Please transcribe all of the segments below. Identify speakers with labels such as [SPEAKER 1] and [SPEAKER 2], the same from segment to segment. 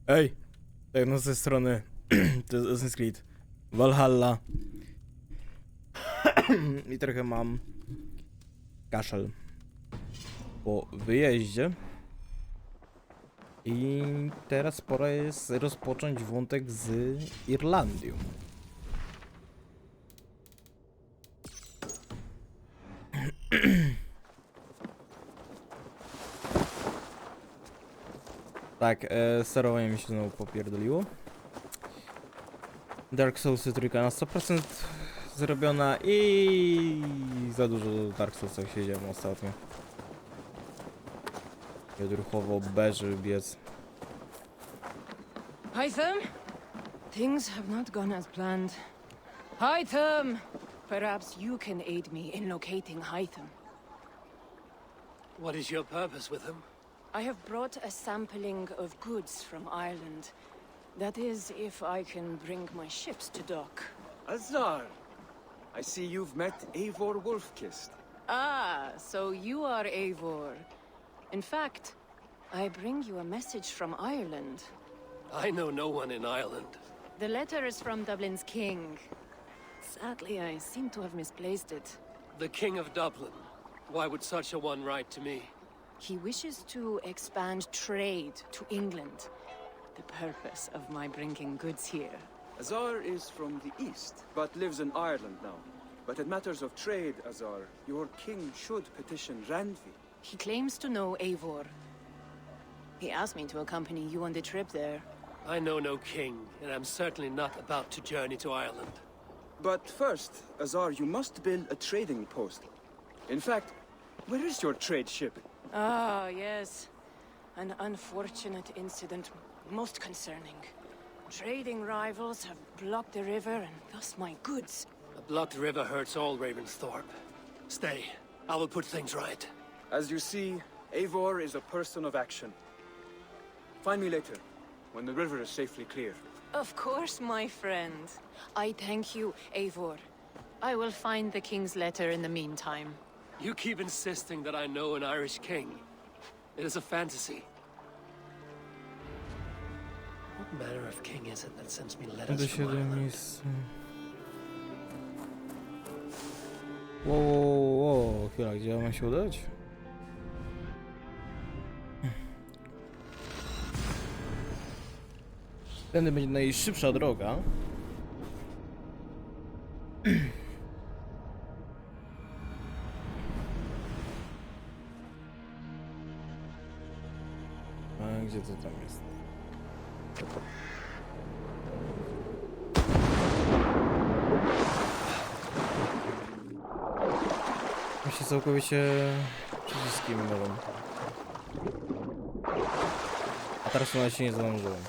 [SPEAKER 1] Ej, tak no ze strony to jest Assassin's Creed Valhalla i trochę mam kaszel po wyjeździe i teraz pora jest rozpocząć wątek z Irlandią. Tak, sterowanie mi się znowu popierdoliło. Dark Soulsy trójka na 100% zrobiona i za dużo Dark Soulsach siedziałem ostatnio. Odruchowo beży biec.
[SPEAKER 2] Hytham? Things have not gone as planned. Hytham! Perhaps you can aid me in locating Hytham.
[SPEAKER 3] What is your purpose with him?
[SPEAKER 2] I have brought a sampling of goods from Ireland. That is, if I can bring my ships to dock.
[SPEAKER 4] Azar! I see you've met Eivor Wolfkist.
[SPEAKER 2] Ah, so you are Eivor. In fact, I bring you a message from Ireland.
[SPEAKER 3] I know no one in Ireland.
[SPEAKER 2] The letter is from Dublin's king. Sadly, I seem to have misplaced it.
[SPEAKER 3] The King of Dublin. Why would such a one write to me?
[SPEAKER 2] He wishes to expand trade to England. The purpose of my bringing goods here.
[SPEAKER 4] Azar is from the east, but lives in Ireland now. But in matters of trade, Azar, your king should petition Randvi.
[SPEAKER 2] He claims to know Eivor. He asked me to accompany you on the trip there.
[SPEAKER 3] I know no king, and I'm certainly not about to journey to Ireland.
[SPEAKER 4] But first, Azar, you must build a trading post. In fact, where is your trade ship?
[SPEAKER 2] Ah, yes. An unfortunate incident, most concerning. Trading rivals have blocked the river and thus my goods.
[SPEAKER 3] A blocked river hurts all Ravensthorpe. Stay. I will put things right.
[SPEAKER 4] As you see, Eivor is a person of action. Find me later, when the river is safely clear.
[SPEAKER 2] Of course, my friend. I thank you, Eivor. I will find the king's letter in the meantime.
[SPEAKER 3] You keep insisting that I know an Irish king. It is a fantasy. What manner of king is it that sends me letters
[SPEAKER 1] Do
[SPEAKER 3] from
[SPEAKER 1] się do
[SPEAKER 3] Ireland?
[SPEAKER 1] miejsca. Wow, chwila, gdzie ja mam się udać? Tędy będzie najszybsza droga. A gdzie to tam jest? Ja się całkowicie przyciski mylą. A teraz nawet się nie zdążyłem.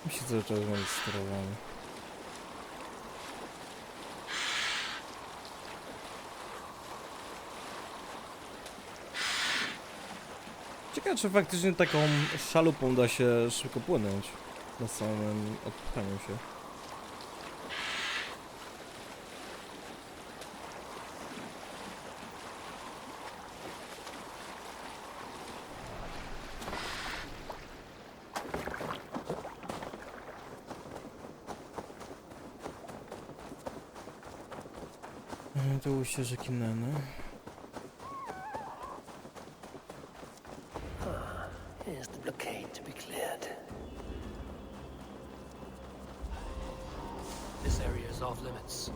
[SPEAKER 1] Mi się cały czas będzie sterowany. Ciekawe, czy faktycznie taką szalupą da się szybko płynąć na samym odpchaniu się. To ujście rzeki Nene.
[SPEAKER 3] Here's the blockade to be cleared. This area is off limits.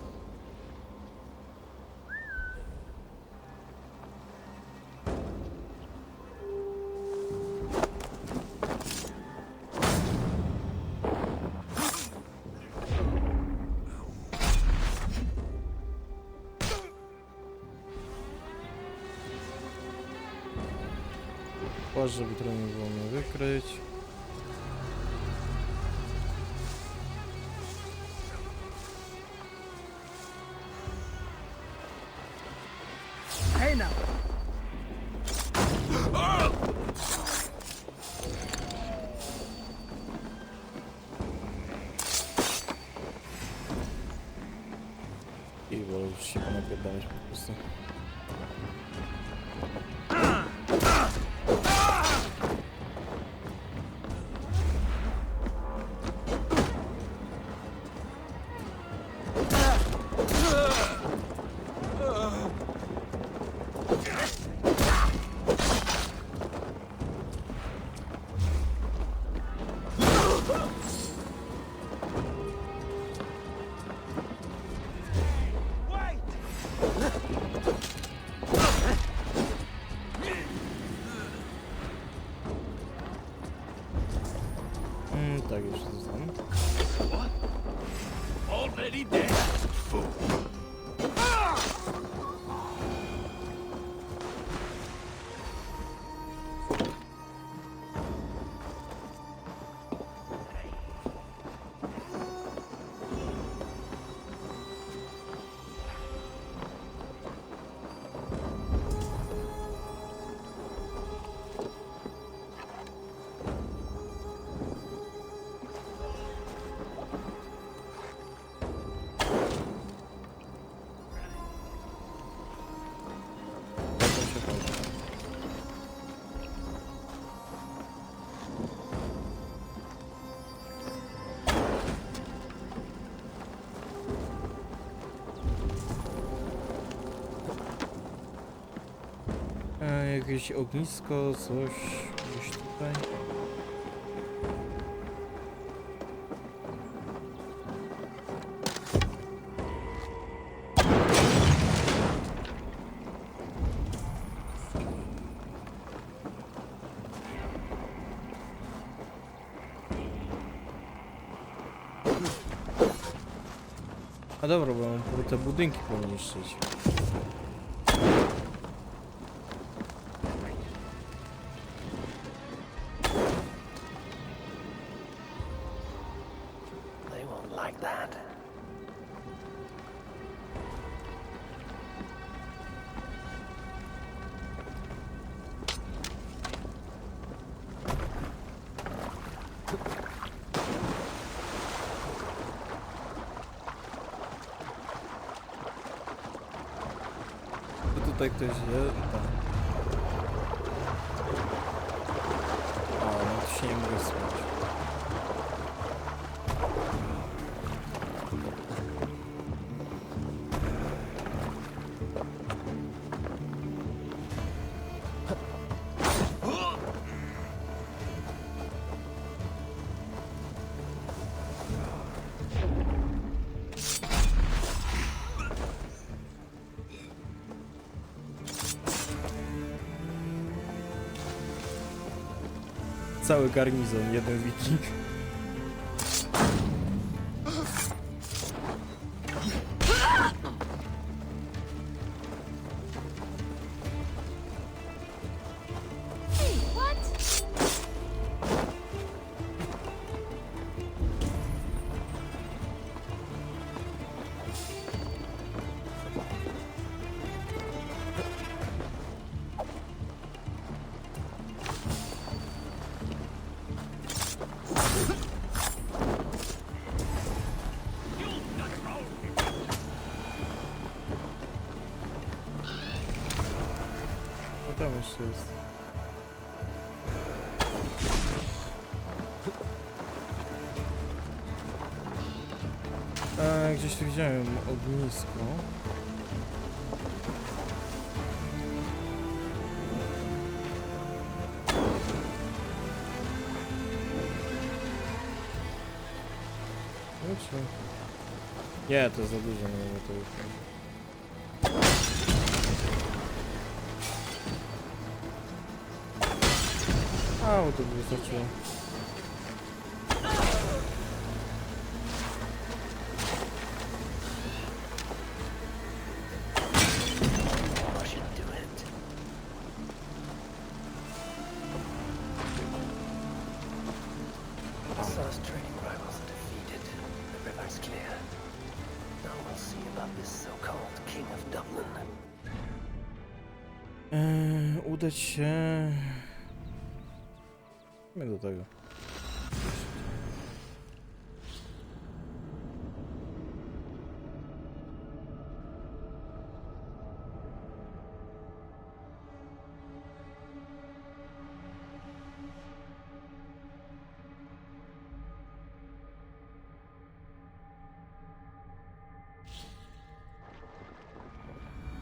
[SPEAKER 1] Płaszcz, żeby trochę nie było mnie wykryć.
[SPEAKER 3] Hey now!
[SPEAKER 1] I wolę już się ponapierdalać po prostu. Tak, już to znam.
[SPEAKER 3] What? Already dead, fool!
[SPEAKER 1] Potem się chodzi. Jakieś ognisko, coś gdzieś tutaj. A dobra, bo mam te budynki poniszczyć.
[SPEAKER 3] They won't like that.
[SPEAKER 1] Czy tutaj ktoś jest? Tak. O, no to się nie mogę spać. Cały garnizon, jeden wiking. No tam jeszcze jest. Gdzieś tu widziałem ognisko. Kurczę. Nie, to jest za dużo, no bo to już... A, to by wystarczyło.
[SPEAKER 3] this so-called King of Dublin?
[SPEAKER 1] Udać się... My do tego.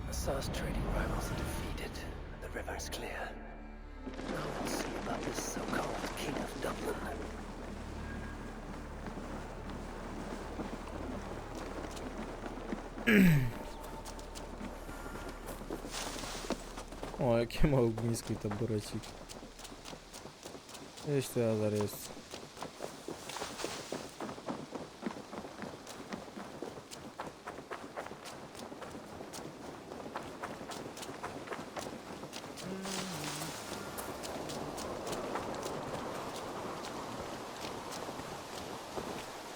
[SPEAKER 3] Assar's trading rivals are defeated, and the river's clear. Now we'll see about this so-called King of Dublin.
[SPEAKER 1] O, jakie ma ognisko i taborecik. Gdzieś to Azar jest.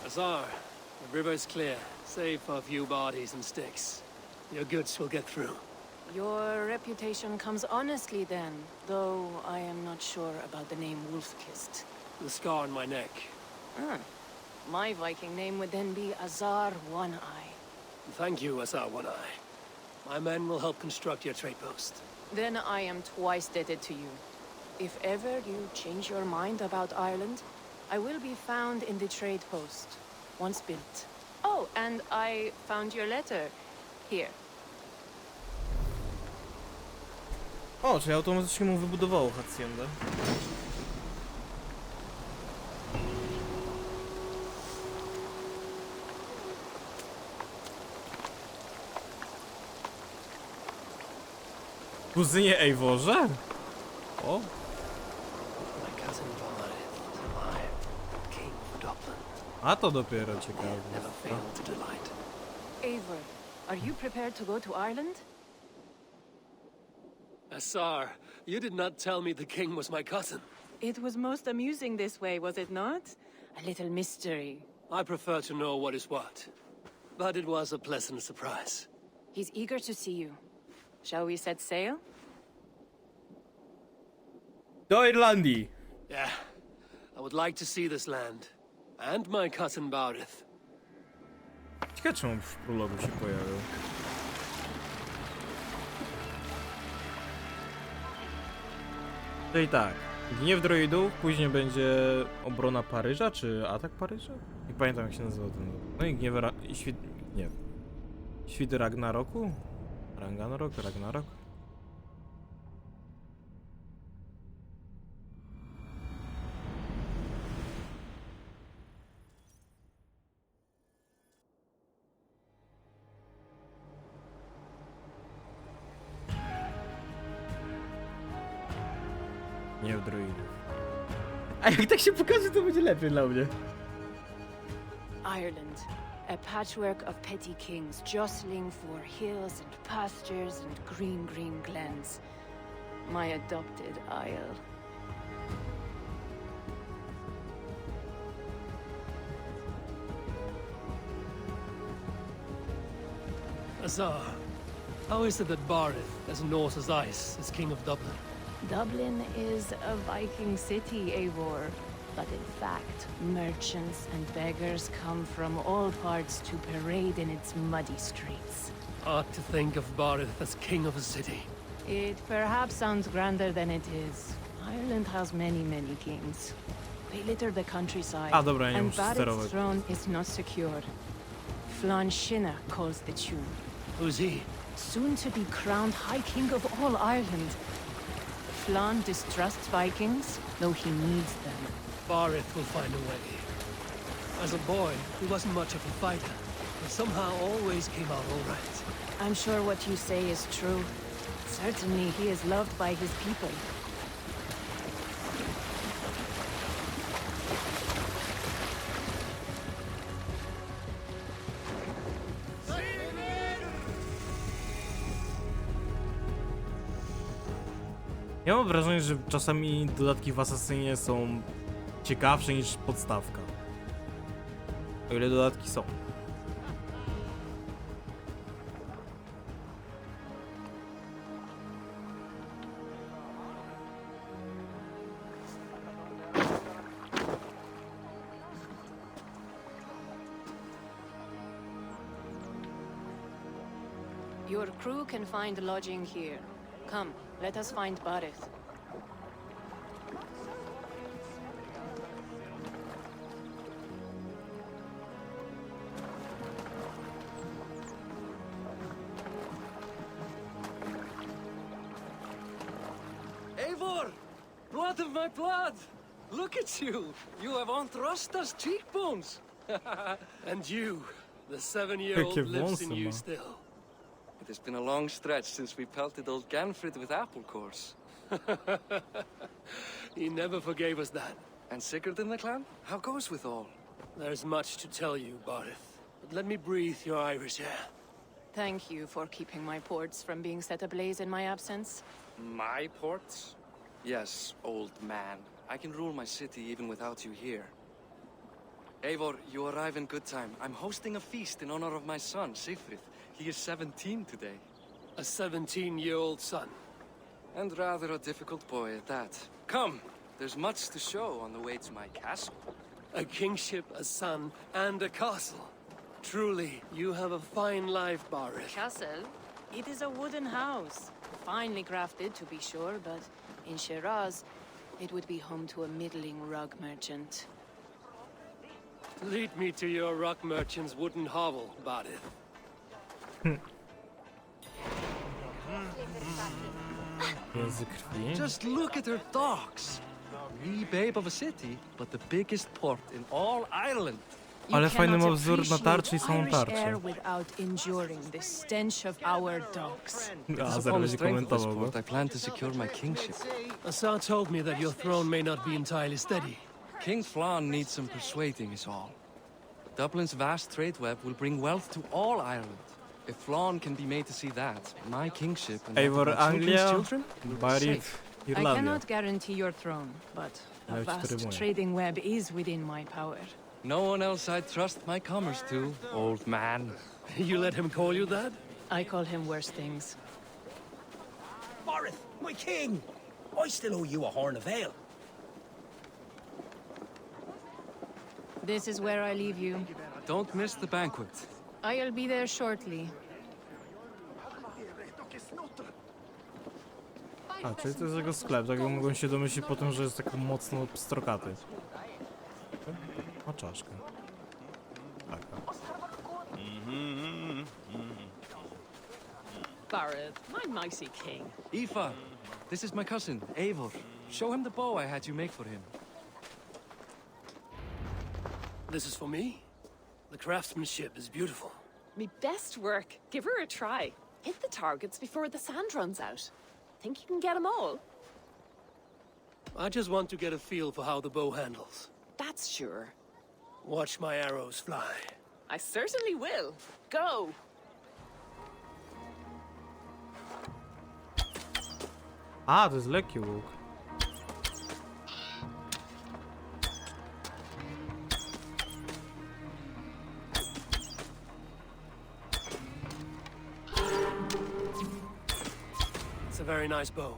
[SPEAKER 3] Assar, the river's clear, save for a few bodies and sticks. Your goods will get through.
[SPEAKER 2] Your reputation comes honestly then, though I am not sure about the name Wolfkist.
[SPEAKER 3] The scar on my neck.
[SPEAKER 2] Ah, my Viking name would then be Azar One Eye.
[SPEAKER 3] Thank you, Assar One Eye. My men will help construct your trade post.
[SPEAKER 2] Then I am twice indebted to you. If ever you change your mind about Ireland, I will be found in the trade post, once built. Oh, and I found your letter. Here.
[SPEAKER 1] O, czyli automatycznie mu wybudowało haciendę. Kuzynie Eivorze? O,
[SPEAKER 3] My cousin Valhalla is alive, King of Dublin.
[SPEAKER 1] a to dopiero
[SPEAKER 3] Never
[SPEAKER 1] ciekawe.
[SPEAKER 3] failed to delight.
[SPEAKER 2] Eivor, are you prepared to go to Ireland?
[SPEAKER 3] Assar, you did not tell me the king was my cousin.
[SPEAKER 2] It was most amusing this way, was it not? A little mystery.
[SPEAKER 3] I prefer to know what is what. But it was a pleasant surprise.
[SPEAKER 2] He's eager to see you. Shall we set sail?
[SPEAKER 1] Do Irlandii!
[SPEAKER 3] Yeah, I would like to see this land. And my cousin Barith.
[SPEAKER 1] Ciekawe czemu w prologu się pojawił. Czyli tak, Gniew Druidów, później będzie obrona Paryża, czy atak Paryża? Nie pamiętam jak się nazywa ten. No i Gniew... Nie. Świty Ragnaroku? Ragnarok? Gniew Druidów. A jak tak się pokaże, to będzie lepiej dla mnie.
[SPEAKER 2] Ireland, a patchwork of petty kings jostling for hills and pastures and green glens. My adopted isle.
[SPEAKER 3] Assar, how is it that Barith, as Norse as ice, is king of Dublin?
[SPEAKER 2] Dublin is a Viking city, Eivor. But in fact, merchants and beggars come from all parts to parade in its muddy streets.
[SPEAKER 3] Odd to think of Barith as king of a city.
[SPEAKER 2] It perhaps sounds grander than it is. Ireland has many kings. They litter the countryside,
[SPEAKER 1] A, dobra, ja nie
[SPEAKER 2] and
[SPEAKER 1] muszę
[SPEAKER 2] Barrett's
[SPEAKER 1] sterować.
[SPEAKER 2] throne is not secure. Flann Sinna calls the tune.
[SPEAKER 3] Who's he?
[SPEAKER 2] Soon to be crowned High King of all Ireland. Flann distrusts Vikings, though he needs them.
[SPEAKER 3] Barith will find a way. As a boy, he wasn't much of a fighter, but somehow always came out all right.
[SPEAKER 2] I'm sure what you say is true. Certainly he is loved by his people.
[SPEAKER 1] Ja mam wrażenie, że czasami dodatki w Asasynie są ciekawsze niż podstawka. O ile dodatki są.
[SPEAKER 2] Your crew can find lodging here. Come, let us find Barith.
[SPEAKER 3] Eivor! Blood of my blood! Look at you! You have Aunt Rosta's cheekbones! And you, the 7-year-old
[SPEAKER 1] Jakie
[SPEAKER 3] lives in
[SPEAKER 1] wąsy
[SPEAKER 3] you
[SPEAKER 1] ma.
[SPEAKER 3] still. It has been a long stretch since we pelted old Ganfrid with apple cores. He never forgave us that. And Sigurd in the clan? How goes with all? There's much to tell you, Barith. But let me breathe your Irish air.
[SPEAKER 2] Thank you for keeping my ports from being set ablaze in my absence.
[SPEAKER 5] My ports? Yes, old man. I can rule my city even without you here. Eivor, you arrive in good time. I'm hosting a feast in honor of my son, Sigfrid. He is 17 today.
[SPEAKER 3] A 17-year-old son.
[SPEAKER 5] And rather a difficult boy at that. Come, there's much to show on the way to my castle.
[SPEAKER 3] A kingship, a son, and a castle. Truly, you have a fine life, Barith.
[SPEAKER 2] Castle? It is a wooden house. Finely crafted, to be sure, but in Shiraz, it would be home to a middling rug merchant.
[SPEAKER 3] Lead me to your rock merchant's wooden hovel, Barith.
[SPEAKER 1] Język krwi.
[SPEAKER 5] Just look at her docks. Wee babe of a city, but the biggest port in all Ireland.
[SPEAKER 1] Ale fajny ma wzór na tarczy i samą
[SPEAKER 2] Irish
[SPEAKER 1] tarczę.
[SPEAKER 2] air without enduring the stench of our docks.
[SPEAKER 1] A,
[SPEAKER 5] Upon the
[SPEAKER 1] zaraz będzie
[SPEAKER 5] strength of this
[SPEAKER 1] komentował go.
[SPEAKER 5] port, I plan to secure my kingship.
[SPEAKER 3] Assar told me that your throne may not be entirely steady.
[SPEAKER 5] King Flann needs some persuading is all. Dublin's vast trade web will bring wealth to all Ireland. If Flann can be made to see that, my kingship and that of
[SPEAKER 1] Eivor
[SPEAKER 5] my children's
[SPEAKER 1] Anglia,
[SPEAKER 5] children will be
[SPEAKER 1] Barith
[SPEAKER 5] safe.
[SPEAKER 2] I
[SPEAKER 1] Irlandia.
[SPEAKER 2] cannot guarantee your throne, but a
[SPEAKER 1] Ale ci to
[SPEAKER 2] vast
[SPEAKER 1] rymuje.
[SPEAKER 2] trading web is within my power.
[SPEAKER 5] No one else I'd trust my commerce to, old man.
[SPEAKER 3] You let him call you that?
[SPEAKER 2] I call him worse things.
[SPEAKER 6] Barith, my king! I still owe you a horn of ale.
[SPEAKER 2] This is where I leave you.
[SPEAKER 5] Don't miss the banquet.
[SPEAKER 2] I'll be there shortly.
[SPEAKER 1] A, czyli to jest jego sklep, tak jak mogą się domyślić po tym, że jest tak mocno pstrokaty. Ma czaszkę. Taka.
[SPEAKER 7] Barith, my mighty king.
[SPEAKER 5] Aoife, this is my cousin, Eivor. Show him the bow I had you make for him.
[SPEAKER 3] This is for me? The craftsmanship is beautiful.
[SPEAKER 7] Me best work. Give her a try. Hit the targets before the sand runs out. Think you can get them all?
[SPEAKER 3] I just want to get a feel for how the bow handles.
[SPEAKER 7] That's sure.
[SPEAKER 3] Watch my arrows fly.
[SPEAKER 7] I certainly will. Go!
[SPEAKER 1] A, to jest lekki łuk.
[SPEAKER 3] It's a very nice bow.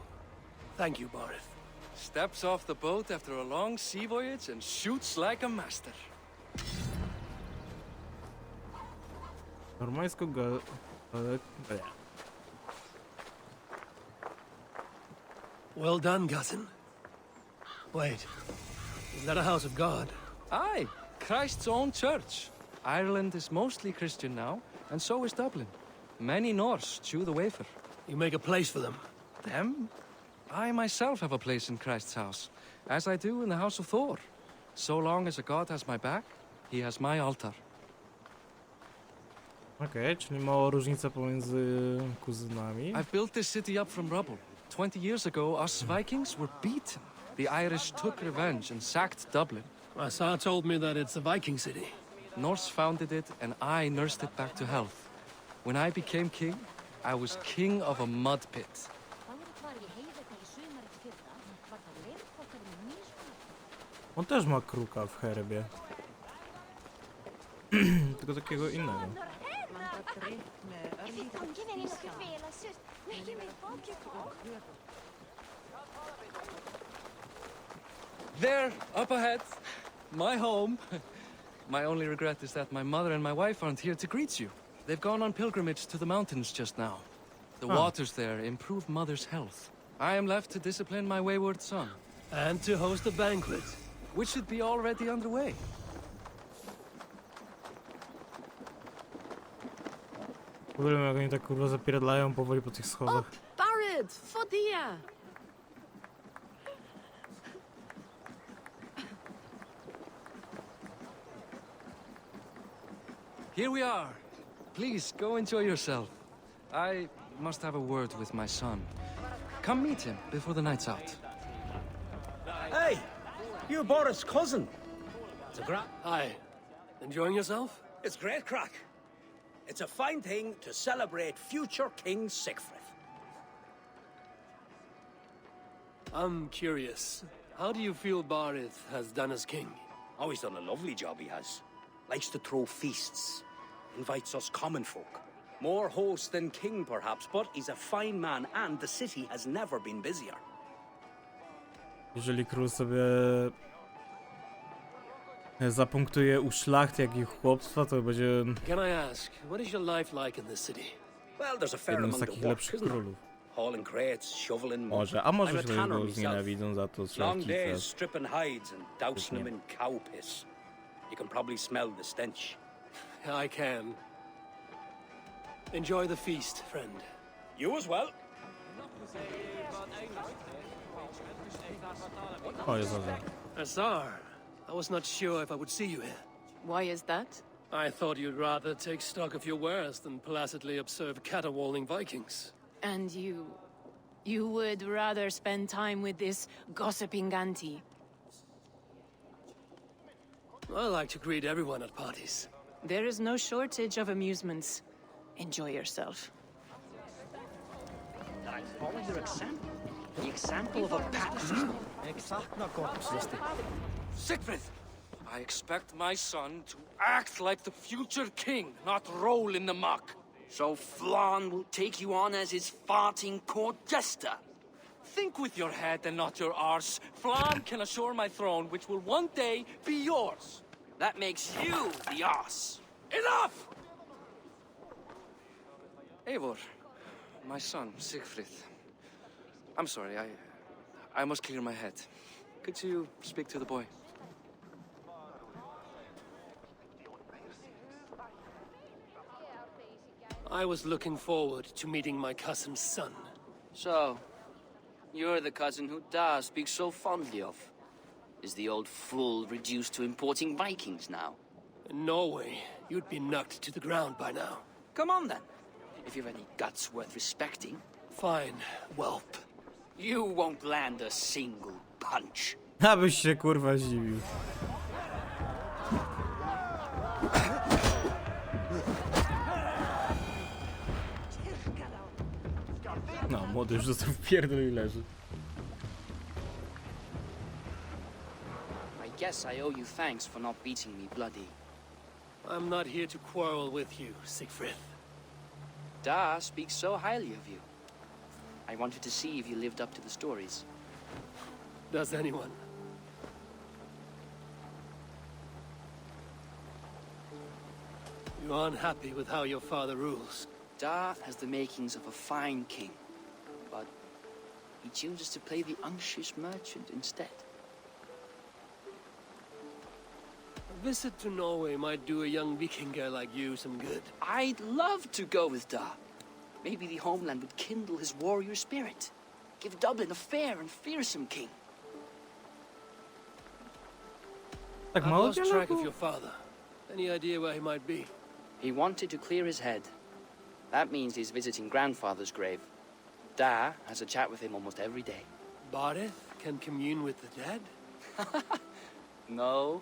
[SPEAKER 3] Thank you, Barith.
[SPEAKER 5] Steps off the boat after a long sea voyage and shoots like a master.
[SPEAKER 1] Normańsko go... ale... nie.
[SPEAKER 3] Well done, cousin. Wait, is that a house of God?
[SPEAKER 5] Aye, Christ's own church. Ireland is mostly Christian now, and so is Dublin. Many Norse chew the wafer.
[SPEAKER 3] You make a place for them.
[SPEAKER 5] Them? I myself have a place in Christ's house, as I do in the house of Thor. So long as a god has my back, he has my altar.
[SPEAKER 1] Okej, czyli mała różnica pomiędzy kuzynami.
[SPEAKER 5] I've built this city up from rubble. 20 years ago, us Vikings were beaten. The Irish took revenge and sacked Dublin.
[SPEAKER 3] Assar told me that it's a Viking city.
[SPEAKER 5] Norse founded it, and I nursed it back to health. When I became king, I was king of a mud pit.
[SPEAKER 1] On też ma kruka w herbie. Tylko takiego innego.
[SPEAKER 5] There, up ahead, my home. My only regret is that my mother and my wife aren't here to greet you. They've gone on pilgrimage to the mountains just now. The
[SPEAKER 1] Huh.
[SPEAKER 5] waters there improve Mother's health. I am left to discipline my wayward son,
[SPEAKER 3] And to host a banquet.
[SPEAKER 5] which should be already underway.
[SPEAKER 1] W ogóle jak oni tak kurwa zapierdlają powoli po tych
[SPEAKER 7] Oh,
[SPEAKER 1] schodach.
[SPEAKER 7] Barrett, Fodia.
[SPEAKER 5] Here we are. Please, go enjoy yourself. I must have a word with my son. Come meet him before the night's out.
[SPEAKER 6] Hey, you're Boris' cousin. It's a
[SPEAKER 3] Hi. Enjoying yourself?
[SPEAKER 6] It's great crack. It's a fine thing to celebrate future King Sigfrid.
[SPEAKER 3] I'm curious. How do you feel Barith has done as king?
[SPEAKER 6] Oh, he's done a lovely job, he has. Likes to throw feasts. Invites us common folk. More host than king, perhaps, but he's a fine man, and the city has never been busier.
[SPEAKER 1] Jeżeli król sobie zapunktuje u szlachty jak i chłopstwa, to będzie
[SPEAKER 3] Can I ask, what is your life like in this city?
[SPEAKER 6] Well, there's a fair
[SPEAKER 1] jednym z
[SPEAKER 6] amount
[SPEAKER 1] takich
[SPEAKER 6] of work,
[SPEAKER 1] lepszych
[SPEAKER 6] isn't there?
[SPEAKER 1] królów.
[SPEAKER 6] Hauling crates, shoveling mud.
[SPEAKER 1] Może, a może
[SPEAKER 6] I'm a
[SPEAKER 1] sobie
[SPEAKER 6] tanner
[SPEAKER 1] go
[SPEAKER 6] myself.
[SPEAKER 1] znienawidzą za to
[SPEAKER 6] Long
[SPEAKER 1] szlachcice.
[SPEAKER 6] days stripping hides and dousing
[SPEAKER 1] nie.
[SPEAKER 6] them in cow piss. You can probably smell the stench.
[SPEAKER 3] I can. Enjoy the feast, friend.
[SPEAKER 6] You as well.
[SPEAKER 1] O, jest dobrze.
[SPEAKER 3] Azar, I was not sure if I would see you here.
[SPEAKER 2] Why is that?
[SPEAKER 3] I thought you'd rather take stock of your wares than placidly observe caterwauling Vikings.
[SPEAKER 2] And you would rather spend time with this gossiping auntie?
[SPEAKER 3] I like to greet everyone at parties.
[SPEAKER 2] There is no shortage of amusements. Enjoy yourself.
[SPEAKER 8] Follow your example. The example of a pattern.
[SPEAKER 5] Siegfried! I expect my son to act like the future king, not roll in the muck.
[SPEAKER 8] So Flan will take you on as his farting court jester.
[SPEAKER 5] Think with your head and not your arse. Flan can assure my throne, which will one day be yours.
[SPEAKER 8] That makes you the ass.
[SPEAKER 5] Enough! Eivor, my son, Siegfried. I'm sorry, I must clear my head. Could you speak to the boy?
[SPEAKER 3] I was looking forward to meeting my cousin's son.
[SPEAKER 8] So, you're the cousin who Da speaks so fondly of. Is the old fool reduced to importing Vikings now?
[SPEAKER 3] In Norway, you'd be knocked to the ground by now.
[SPEAKER 8] Come on then. If you've any guts worth respecting.
[SPEAKER 3] Fine, whelp.
[SPEAKER 8] You won't land a single punch.
[SPEAKER 1] Abyś się kurwa zdziwił. No, młody już został w pierdol i leży.
[SPEAKER 8] I guess I owe you thanks for not beating me bloody.
[SPEAKER 3] I'm not here to quarrel with you, Siegfried.
[SPEAKER 8] Da speaks so highly of you. I wanted to see if you lived up to the stories.
[SPEAKER 3] Does anyone? You're unhappy with how your father rules.
[SPEAKER 8] Da has the makings of a fine king, but he chooses to play the unctuous merchant instead.
[SPEAKER 3] A visit to Norway might do a young Viking girl like you some good.
[SPEAKER 8] I'd love to go with Da. Maybe the homeland would kindle his warrior spirit. Give Dublin a fair and fearsome king.
[SPEAKER 1] Tak
[SPEAKER 3] I've
[SPEAKER 1] mało
[SPEAKER 3] lost track of
[SPEAKER 1] dialogu?
[SPEAKER 3] your father. Any idea where he might be?
[SPEAKER 8] He wanted to clear his head. That means he's visiting grandfather's grave. Da has a chat with him almost every day.
[SPEAKER 3] Barith can commune with the dead?
[SPEAKER 8] No,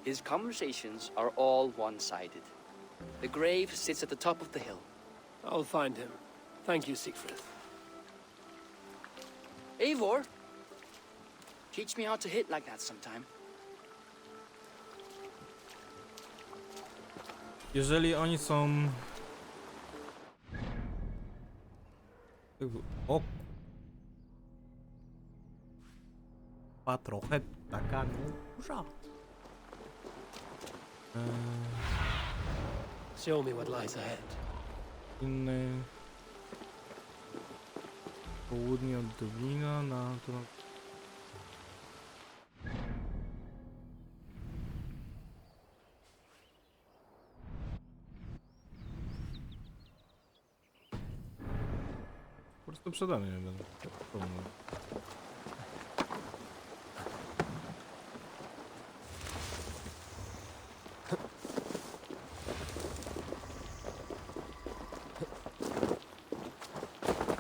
[SPEAKER 8] his conversations are all one-sided. The grave sits at the top of the hill.
[SPEAKER 3] I'll find him. Thank you, Siegfried.
[SPEAKER 8] Eivor, teach me how to hit like that sometime.
[SPEAKER 1] Jeżeli oni są... O... A trochę taka duża.
[SPEAKER 3] Show me what lies ahead.
[SPEAKER 1] Inny... Południe od Dublina na... Po prostu przede mnie będę.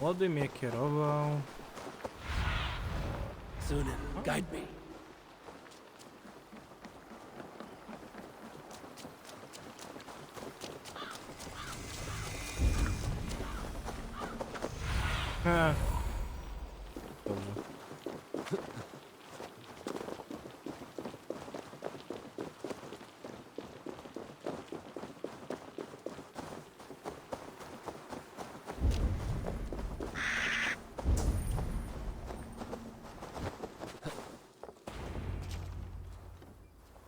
[SPEAKER 1] Młody mnie kierował.
[SPEAKER 3] Sunan, guide me.
[SPEAKER 1] Dobrze.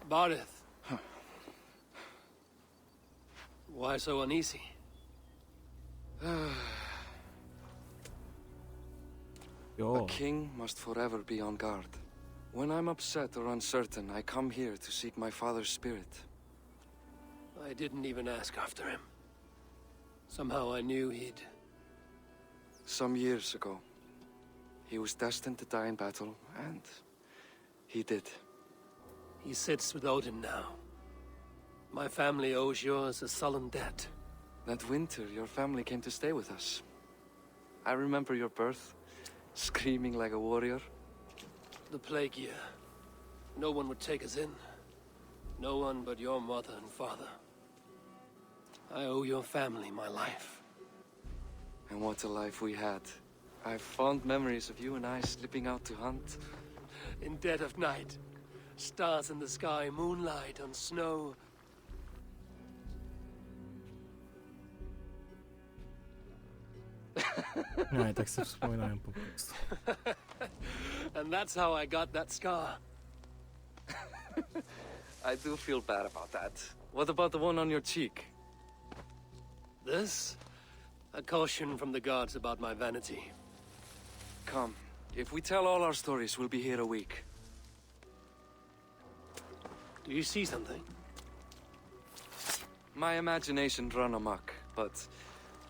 [SPEAKER 3] Barith. Why so uneasy?
[SPEAKER 1] Jo.
[SPEAKER 5] A king must forever be on guard. When I'm upset or uncertain, I come here to seek my father's spirit.
[SPEAKER 3] I didn't even ask after him. Somehow I knew he'd...
[SPEAKER 5] Some years ago, he was destined to die in battle, and he did.
[SPEAKER 3] He sits with Odin now. My family owes yours a sullen debt.
[SPEAKER 5] That winter, your family came to stay with us. I remember your birth, screaming like a warrior.
[SPEAKER 3] The plague year. No one would take us in. No one but your mother and father. I owe your family my life.
[SPEAKER 5] And what a life we had. I have fond memories of you and I slipping out to hunt.
[SPEAKER 3] In dead of night. Stars in the sky, moonlight on snow.
[SPEAKER 1] Nie, tak sobie wspominają po prostu.
[SPEAKER 3] And that's how I got that scar.
[SPEAKER 5] I do feel bad about that. What about the one on your cheek?
[SPEAKER 3] This? A caution from the gods about my vanity.
[SPEAKER 5] Come, if we tell all our stories, we'll be here a week.
[SPEAKER 3] Do you see something?
[SPEAKER 5] My imagination run amok, but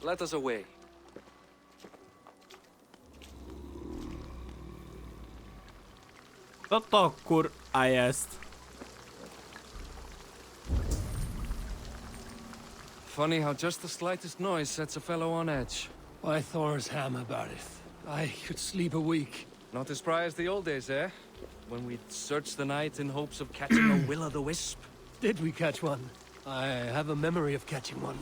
[SPEAKER 5] let us away.
[SPEAKER 1] Co to a jest?
[SPEAKER 5] Funny how just the slightest noise sets a fellow on edge.
[SPEAKER 3] By Thor's hammer, Barith. I could sleep a week.
[SPEAKER 5] Not as spry as the old days, eh? When we'd search the night in hopes of catching a will-o'-the-wisp.
[SPEAKER 3] Did we catch one? I have a memory of catching one.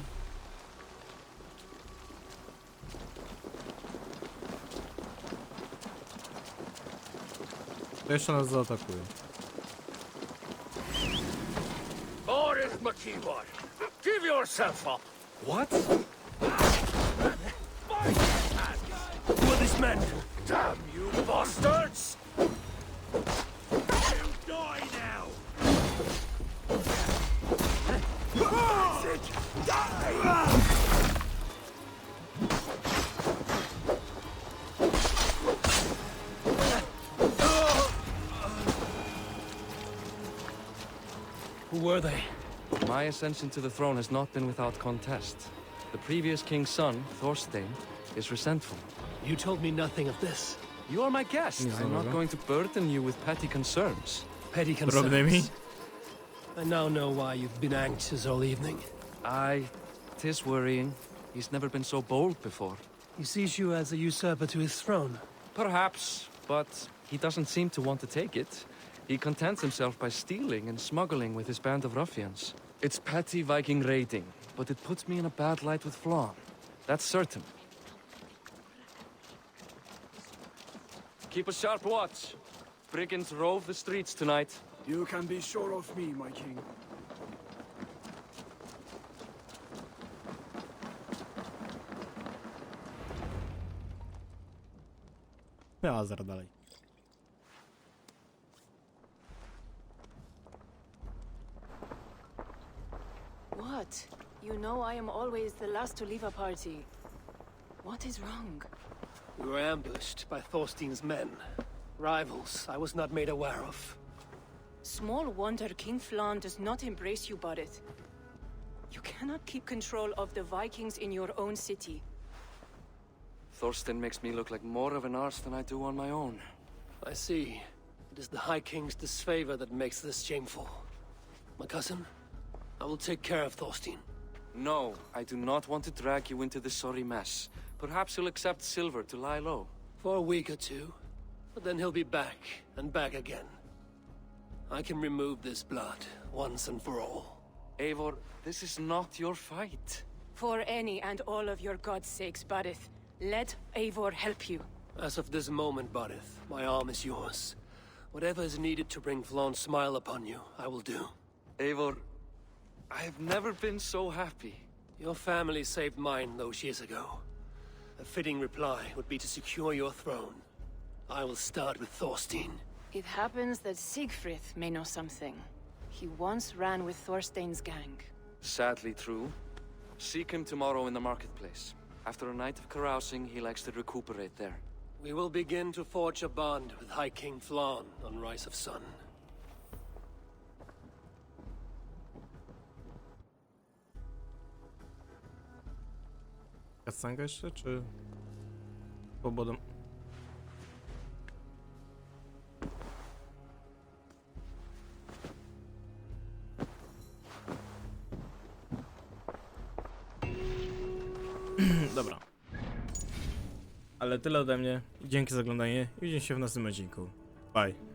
[SPEAKER 1] To jeszcze nas zaatakuje.
[SPEAKER 3] Barith McKeever! Give yourself up!
[SPEAKER 5] What?
[SPEAKER 3] Who are these men? Damn you bastards! You die now! Who were they?
[SPEAKER 5] My ascension to the throne has not been without contest. The previous king's son, Thorstein, is resentful.
[SPEAKER 3] You told me nothing of this.
[SPEAKER 5] You are my guest.
[SPEAKER 1] Nie
[SPEAKER 5] I'm not
[SPEAKER 1] zalega.
[SPEAKER 5] going to burden you with petty concerns.
[SPEAKER 3] Petty
[SPEAKER 1] Drobnymi?
[SPEAKER 3] concerns. I now know why you've been anxious all evening.
[SPEAKER 5] Aye, 'tis worrying. He's never been so bold before.
[SPEAKER 3] He sees you as a usurper to his throne.
[SPEAKER 5] Perhaps, but he doesn't seem to want to take it. He contents himself by stealing and smuggling with his band of ruffians. It's petty Viking raiding, but it puts me in a bad light with Flann. That's certain. Keep a sharp watch. Brigands rove the streets tonight.
[SPEAKER 4] You can be sure of me, my king.
[SPEAKER 1] Ja, zaraz dalej.
[SPEAKER 2] What? You know I am always the last to leave a party. What is wrong?
[SPEAKER 3] We were ambushed by Thorstein's men. Rivals I was not made aware of.
[SPEAKER 2] Small wonder King Flan does not embrace you, Barith. You cannot keep control of the Vikings in your own city.
[SPEAKER 5] Thorstein makes me look like more of an arse than I do on my own.
[SPEAKER 3] I see. It is the High King's disfavor that makes this shameful. My cousin, I will take care of Thorstein.
[SPEAKER 5] No, I do not want to drag you into this sorry mess. Perhaps you'll accept silver to lie low.
[SPEAKER 3] For a week or two, but then he'll be back, and back again. I can remove this blood, once and for all.
[SPEAKER 5] Eivor, this is not your fight.
[SPEAKER 2] For any and all of your god's sakes, Barith, let Eivor help you.
[SPEAKER 3] As of this moment, Barith, my arm is yours. Whatever is needed to bring Flaun's smile upon you, I will do.
[SPEAKER 5] Eivor, I have never been so happy.
[SPEAKER 3] Your family saved mine those years ago. A fitting reply would be to secure your throne. I will start with Thorstein.
[SPEAKER 2] It happens that Siegfried may know something. He once ran with Thorstein's gang.
[SPEAKER 5] Sadly true. Seek him tomorrow in the marketplace. After a night of carousing, he likes to recuperate there.
[SPEAKER 3] We will begin to forge a bond with High King Flan on Rise of Sun.
[SPEAKER 1] Kastanka jeszcze, czy... Pobodą? Dobra. Ale tyle ode mnie. Dzięki za oglądanie i widzimy się w następnym odcinku. Bye.